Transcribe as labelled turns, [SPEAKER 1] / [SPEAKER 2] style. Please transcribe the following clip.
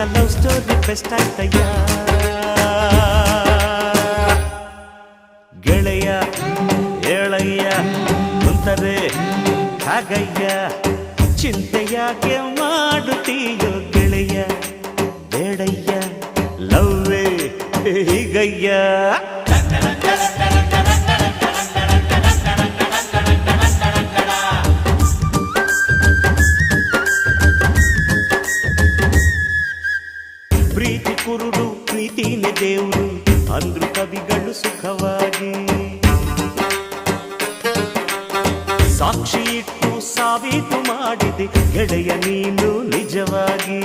[SPEAKER 1] ನಿನ್ನ love story best ಆಯ್ತಯ್ಯ. ಗೆಳೆಯ ಏಳಯ್ಯ ಕುಂತರೆ ಹಾಗಯ್ಯ, ಚಿಂತೆಯಾಗೆ ಮಾಡುತ್ತೀಯೋ ಗೆಳೆಯ, ಬೇಡಯ್ಯ ಲವ್ವೇ ಹೀಗಯ್ಯ. ಪ್ರೀತಿ ಕುರುಡು ಪ್ರೀತಿನೇ ದೇವರು ಅಂದ್ರು ಕವಿಗಳು ಸುಖವಾಗಿ. ಸಾಕ್ಷಿ ಇಟ್ಟು ಸಾಬೀತು ಮಾಡಿದೆ ಗೆಳೆಯ ನೀನು ನಿಜವಾಗಿ.